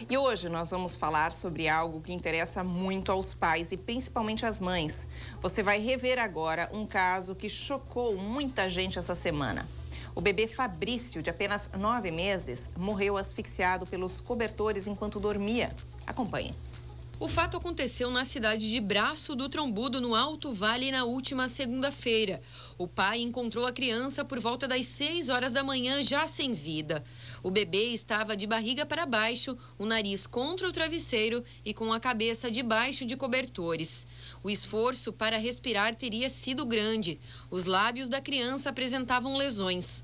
E hoje nós vamos falar sobre algo que interessa muito aos pais e principalmente às mães. Você vai rever agora um caso que chocou muita gente essa semana. O bebê Fabrício, de apenas 9 meses, morreu asfixiado pelos cobertores enquanto dormia. Acompanhe. O fato aconteceu na cidade de Braço do Trombudo, no Alto Vale, na última segunda-feira. O pai encontrou a criança por volta das 6 horas da manhã, já sem vida. O bebê estava de barriga para baixo, o nariz contra o travesseiro e com a cabeça debaixo de cobertores. O esforço para respirar teria sido grande. Os lábios da criança apresentavam lesões.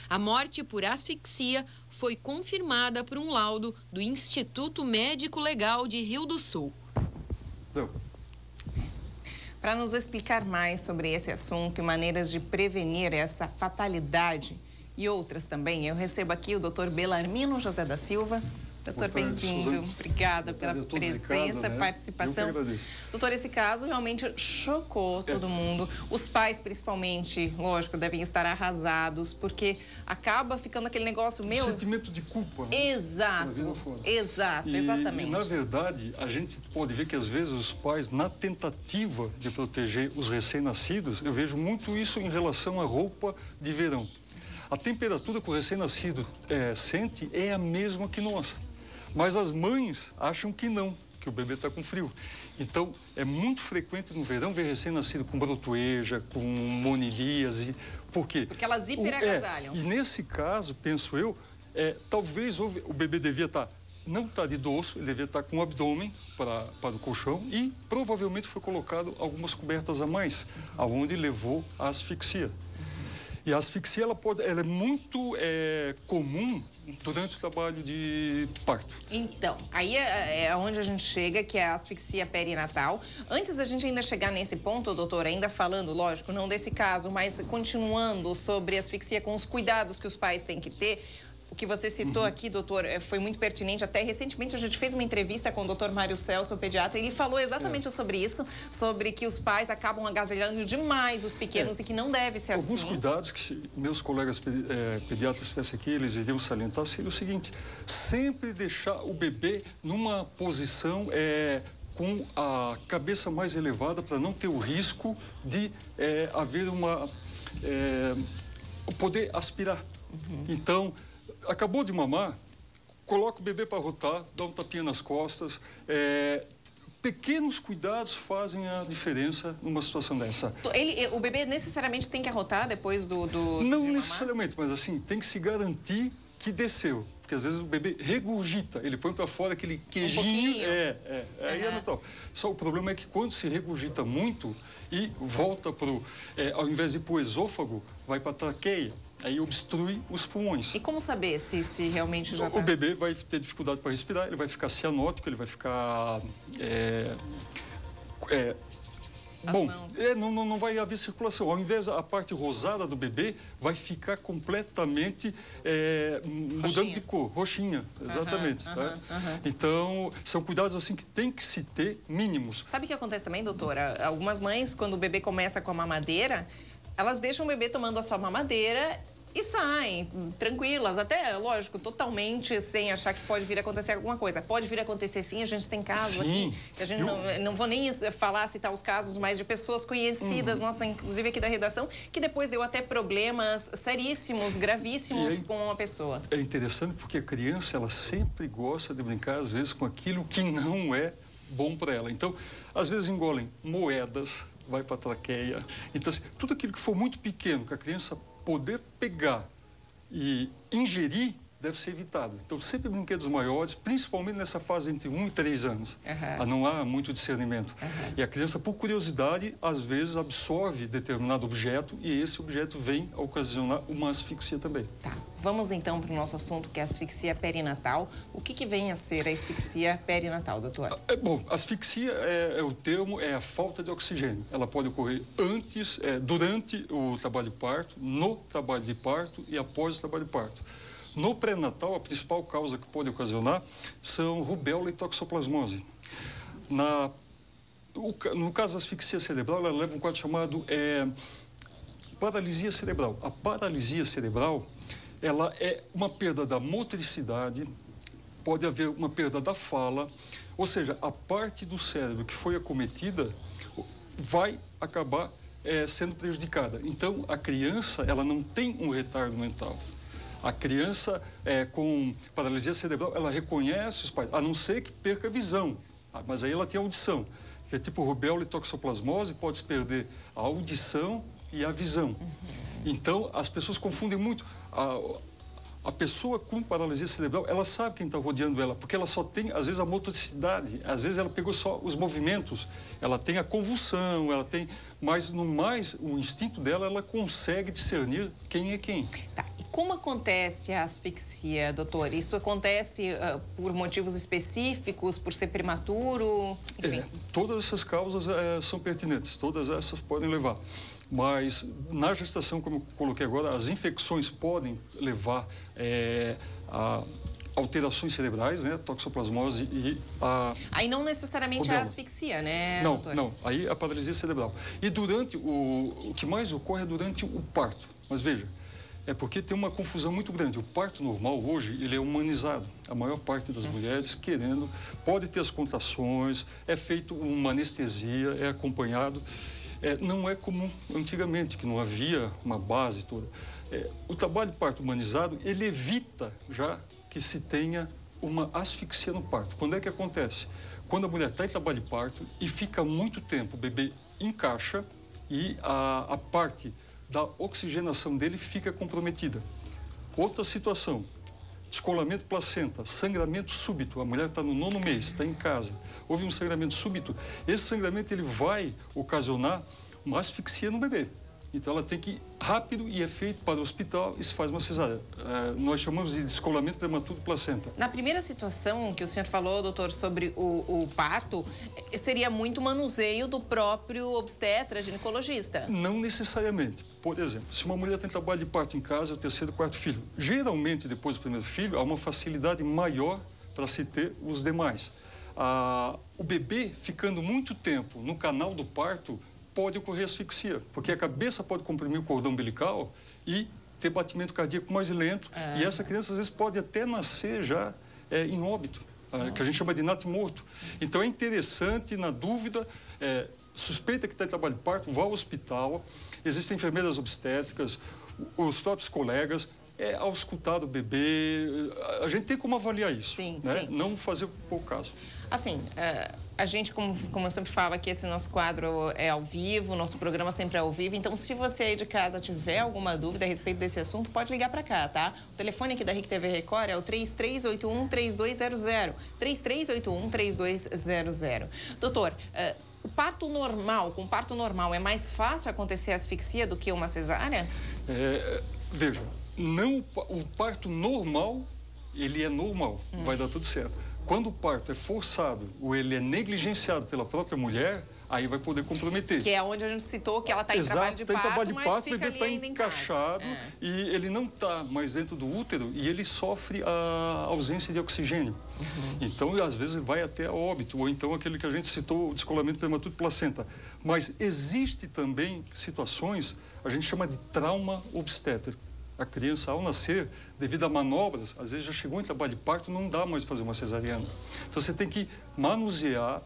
A morte por asfixia foi confirmada por um laudo do Instituto Médico Legal de Rio do Sul. Para nos explicar mais sobre esse assunto e maneiras de prevenir essa fatalidade e outras também, eu recebo aqui o Dr. Belarmino José da Silva. Doutor, bem-vindo. Obrigada pela presença, participação. Eu que agradeço. Doutor, esse caso realmente chocou todo mundo. Os pais, principalmente, lógico, devem estar arrasados, porque acaba ficando aquele negócio meu... sentimento de culpa. Né? Exato, exatamente. E, na verdade, a gente pode ver que, às vezes, os pais, na tentativa de proteger os recém-nascidos, eu vejo muito isso em relação à roupa de verão. A temperatura que o recém-nascido sente é a mesma que nossa. Mas as mães acham que não, que o bebê está com frio. Então, é muito frequente no verão ver recém-nascido com brotoeja, com monilíase. Por quê? Porque elas hiperagasalham. E nesse caso, penso eu, talvez o bebê devia não estar de dorso, ele devia estar com o abdômen para o colchão e provavelmente foi colocado algumas cobertas a mais, aonde levou à asfixia. E a asfixia ela é muito comum durante o trabalho de parto. Então, aí é onde a gente chega, que é a asfixia perinatal. Antes da gente ainda chegar nesse ponto, doutor, ainda falando, lógico, não desse caso, mas continuando sobre asfixia com os cuidados que os pais têm que ter. O que você citou aqui, doutor, foi muito pertinente. Até recentemente a gente fez uma entrevista com o doutor Mário Celso, o pediatra, e ele falou exatamente sobre isso, sobre que os pais acabam agasalhando demais os pequenos e que não deve ser assim. Alguns cuidados que se meus colegas pediatras estivessem aqui, eles iriam salientar, seria o seguinte: sempre deixar o bebê numa posição com a cabeça mais elevada para não ter o risco de haver poder aspirar. Então, acabou de mamar, coloca o bebê para rotar, dá um tapinha nas costas. Pequenos cuidados fazem a diferença numa situação dessa. O bebê necessariamente tem que arrotar depois Não necessariamente, mas assim, tem que se garantir que desceu. Porque às vezes o bebê regurgita, ele põe para fora aquele queijinho. Aí é natural. Só o problema é que quando se regurgita muito e volta ao invés de ir para o esôfago, vai para a traqueia. Aí obstrui os pulmões. E como saber se realmente já O bebê vai ter dificuldade para respirar, ele vai ficar cianótico, ele vai ficar... não vai haver circulação. Ao invés a parte rosada do bebê vai ficar completamente mudando de cor, roxinha, exatamente. Então, são cuidados assim que tem que se ter mínimos. Sabe o que acontece também, doutora? Algumas mães, quando o bebê começa com a mamadeira, elas deixam o bebê tomando a sua mamadeira e saem tranquilas, até, lógico, totalmente sem achar que pode vir a acontecer alguma coisa. Pode vir a acontecer sim, a gente tem casos aqui, que a gente não vou nem citar os casos, mas de pessoas conhecidas, nossa, inclusive aqui da redação, que depois deu até problemas seríssimos, gravíssimos com a pessoa. É interessante porque a criança, ela sempre gosta de brincar, às vezes, com aquilo que não é bom para ela. Então, às vezes engolem moedas, vai para a traqueia. Então, assim, tudo aquilo que for muito pequeno, que a criança poder pegar e ingerir, deve ser evitado. Então, sempre brinquedos maiores, principalmente nessa fase entre 1 e 3 anos. Não há muito discernimento. E a criança, por curiosidade, às vezes absorve determinado objeto e esse objeto vem a ocasionar uma asfixia também. Tá. Vamos então para o nosso assunto, que é a asfixia perinatal. O que vem a ser a asfixia perinatal, doutor? Bom, asfixia o termo, é a falta de oxigênio. Ela pode ocorrer antes, durante o trabalho de parto, no trabalho de parto e após o trabalho de parto. No pré-natal, a principal causa que pode ocasionar são rubéola e toxoplasmose. No caso da asfixia cerebral, ela leva um quadro chamado paralisia cerebral. A paralisia cerebral, ela é uma perda da motricidade, pode haver uma perda da fala, ou seja, a parte do cérebro que foi acometida vai acabar sendo prejudicada. Então, a criança, ela não tem um retardo mental. A criança com paralisia cerebral, ela reconhece os pais, a não ser que perca a visão, mas aí ela tem audição, que é tipo rubéola e toxoplasmose, pode perder a audição e a visão. Então, as pessoas confundem muito. A pessoa com paralisia cerebral, ela sabe quem está rodeando ela, porque ela só tem, às vezes, a motoricidade, às vezes ela pegou só os movimentos, ela tem a convulsão, ela tem, mas no mais, o instinto dela, ela consegue discernir quem é quem. Tá. E como acontece a asfixia, doutor? Isso acontece por motivos específicos, por ser prematuro? Enfim. Todas essas causas são pertinentes, todas essas podem levar. Mas na gestação, como eu coloquei agora, as infecções podem levar a alterações cerebrais, né? Toxoplasmose e a... Aí não necessariamente rubéola. a asfixia, né, Não, doutor? não. Aí a paralisia cerebral. E durante o que mais ocorre é durante o parto. Mas veja, é porque tem uma confusão muito grande. O parto normal hoje, ele é humanizado. A maior parte das mulheres querendo, pode ter as contrações, é feito uma anestesia, é acompanhado. Não é como antigamente, que não havia uma base toda. O trabalho de parto humanizado, ele evita já que se tenha uma asfixia no parto. Quando é que acontece? Quando a mulher está em trabalho de parto e fica muito tempo, o bebê encaixa e a parte da oxigenação dele fica comprometida. Outra situação, descolamento placenta, sangramento súbito, a mulher está no 9º mês, está em casa, houve um sangramento súbito, esse sangramento ele vai ocasionar uma asfixia no bebê. Então ela tem que ir rápido e é feito para o hospital e se faz uma cesárea. Nós chamamos de descolamento prematuro de placenta. Na primeira situação que o senhor falou, doutor, sobre o parto, seria muito manuseio do próprio obstetra, ginecologista? Não necessariamente. Por exemplo, se uma mulher tem trabalho de parto em casa, é o 3º, 4º filho. Geralmente, depois do 1º filho, há uma facilidade maior para se ter os demais. O bebê ficando muito tempo no canal do parto, pode ocorrer asfixia, porque a cabeça pode comprimir o cordão umbilical e ter batimento cardíaco mais lento. E essa criança, às vezes, pode até nascer já em óbito, que a gente chama de natimorto. Então, é interessante, na dúvida, suspeita que está em trabalho de parto, vá ao hospital. Existem enfermeiras obstétricas, os próprios colegas, auscultar o bebê. A gente tem como avaliar isso, sim, né? Sim. Não fazer por caso. Assim, a gente, como eu sempre falo aqui, esse nosso quadro é ao vivo, nosso programa sempre é ao vivo. Então, se você aí de casa tiver alguma dúvida a respeito desse assunto, pode ligar para cá, tá? O telefone aqui da RIC TV Record é o 3381-3200. 3381-3200. Doutor, o parto normal, com parto normal, é mais fácil acontecer asfixia do que uma cesárea? Veja, o parto normal, ele é normal, vai dar tudo certo. Quando o parto é forçado ou ele é negligenciado pela própria mulher, aí vai poder comprometer. Que é onde a gente citou que ela está em trabalho de parto, mas o fica bebê está encaixado e ele não está mais dentro do útero e ele sofre a ausência de oxigênio. Então, às vezes, vai até a óbito, ou então aquele que a gente citou, o descolamento prematuro de placenta. Mas existe também situações, a gente chama de trauma obstétrico. A criança, ao nascer, devido a manobras, às vezes já chegou em trabalho de parto, não dá mais fazer uma cesariana. Então, você tem que manusear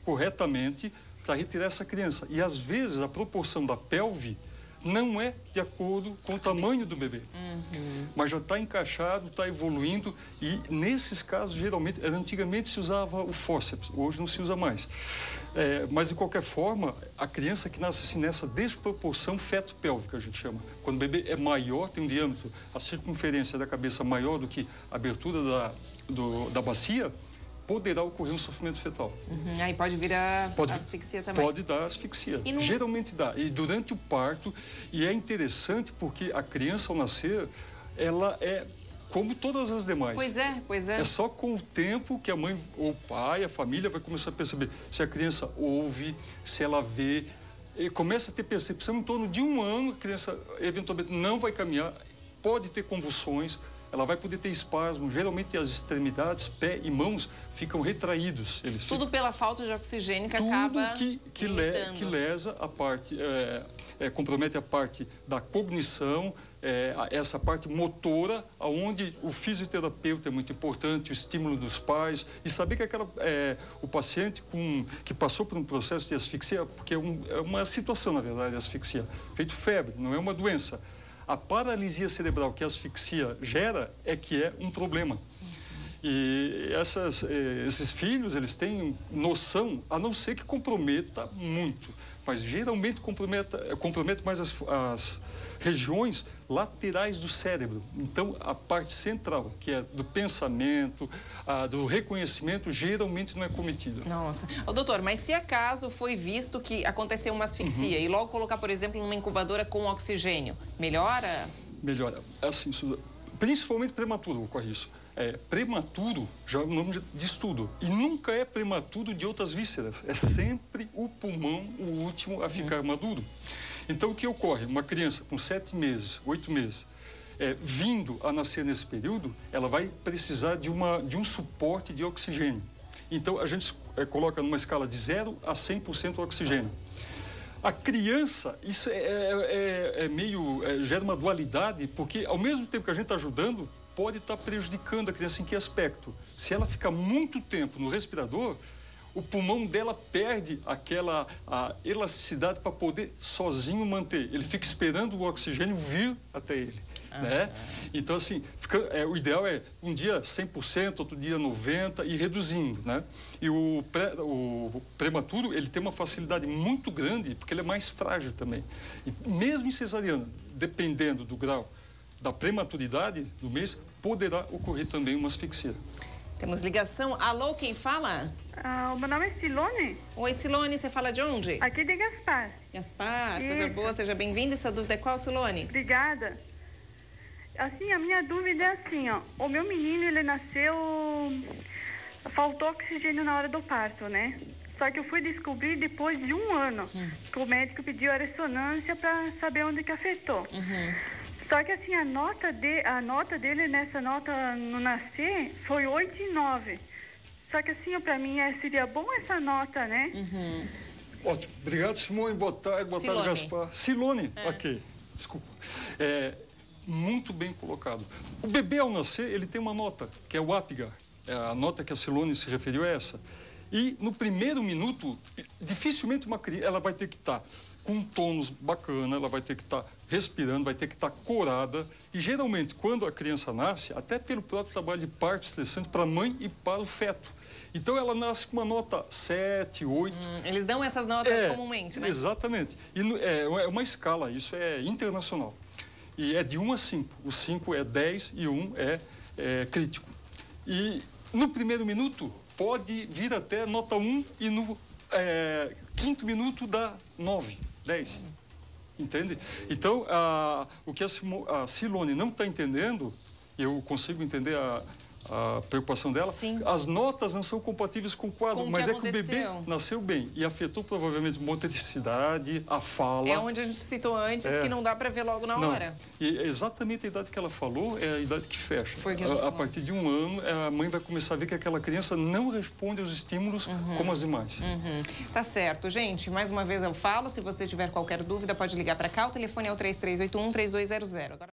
corretamente para retirar essa criança. E, às vezes, a proporção da pelve não é de acordo com o tamanho do bebê. Mas já está encaixado, está evoluindo e, nesses casos, geralmente, antigamente se usava o fórceps, hoje não se usa mais. Mas, de qualquer forma, a criança que nasce assim, nessa desproporção feto-pélvica, a gente chama. Quando o bebê é maior, tem um diâmetro, a circunferência da cabeça maior do que a abertura da bacia, poderá ocorrer um sofrimento fetal. Aí pode vir a asfixia também. Pode dar asfixia. Geralmente dá. E durante o parto, e é interessante porque a criança ao nascer, ela é como todas as demais. Pois é. É só com o tempo que a mãe ou o pai, a família vai começar a perceber se a criança ouve, se ela vê. E começa a ter percepção em torno de 1 ano, a criança eventualmente não vai caminhar, pode ter convulsões, ela vai poder ter espasmo. Geralmente as extremidades, pé e mãos, ficam retraídos. Tudo pela falta de oxigênio que acaba que lesa a parte compromete a parte da cognição, essa parte motora, onde o fisioterapeuta é muito importante, o estímulo dos pais, e saber que o paciente que passou por um processo de asfixia, porque é uma situação, na verdade, de asfixia, feito febre, não é uma doença. A paralisia cerebral que a asfixia gera que é um problema. E esses filhos, eles têm noção, a não ser que comprometa muito, mas geralmente compromete mais as regiões laterais do cérebro. Então, a parte central, que é do pensamento, do reconhecimento, geralmente não é cometida. Nossa. Doutor, mas se acaso foi visto que aconteceu uma asfixia e logo colocar, por exemplo, numa incubadora com oxigênio, melhora? Melhora. Assim, principalmente prematuro ocorre isso. Prematuro já é o nome de estudo. E nunca é prematuro de outras vísceras. É sempre o pulmão o último a ficar maduro. Então, o que ocorre? Uma criança com 7 meses, 8 meses, vindo a nascer nesse período, ela vai precisar de um suporte de oxigênio. Então, a gente coloca numa escala de 0 a 100% oxigênio. A criança, isso gera uma dualidade, porque ao mesmo tempo que a gente está ajudando, pode estar prejudicando a criança. Em que aspecto? Se ela ficar muito tempo no respirador, o pulmão dela perde a elasticidade para poder sozinho manter. Ele fica esperando o oxigênio vir até ele. Né? Então, assim, o ideal é um dia 100%, outro dia 90% e reduzindo, né? E o prematuro, ele tem uma facilidade muito grande, porque ele é mais frágil também. E mesmo em cesariana, dependendo do grau da prematuridade do mês, poderá ocorrer também uma asfixia. Temos ligação. Alô, quem fala? O meu nome é Silone. Oi, Silone, você fala de onde? Aqui de Gaspar. Gaspar, Isso. coisa boa, seja bem-vinda. E sua dúvida é qual, Silone? Obrigada. Assim, a minha dúvida é assim, ó. O meu menino, ele nasceu... Faltou oxigênio na hora do parto, né? Só que eu fui descobrir depois de 1 ano. Que o médico pediu a ressonância para saber onde que afetou. Só que assim, a nota dele nessa nota no nascer foi 8,9. Só que assim, para mim seria bom essa nota, né? Ótimo. Obrigado, Simone. Boa tarde, Gaspar. Silone, ok. Desculpa. Muito bem colocado. O bebê, ao nascer, ele tem uma nota, que é o Apgar. A nota que a Silone se referiu é essa. E no primeiro minuto, dificilmente uma criança, ela vai ter que estar com um tônus bacana, ela vai ter que estar respirando, vai ter que estar corada. E geralmente, quando a criança nasce, até pelo próprio trabalho de parto estressante para a mãe e para o feto. Então, ela nasce com uma nota 7, 8. Eles dão essas notas comumente, né? Exatamente. E é uma escala, isso é internacional. E é de 1 a 5. O 5 é 10 e 1 é crítico. E no primeiro minuto, pode vir até nota 1 e no 5º minuto dá 9, 10. Entende? Então, o que a Silone não está entendendo, eu consigo entender a preocupação dela. Sim. As notas não são compatíveis com o quadro, mas é que o bebê aconteceu? nasceu bem e afetou provavelmente a motricidade, a fala. É onde a gente citou antes, que não dá para ver logo na hora. E exatamente a idade que ela falou é a idade que fecha. Foi que a gente falou. A partir de 1 ano, a mãe vai começar a ver que aquela criança não responde aos estímulos como as demais. Tá certo, gente. Mais uma vez eu falo, se você tiver qualquer dúvida, pode ligar para cá. O telefone é o 3381-3200. Agora...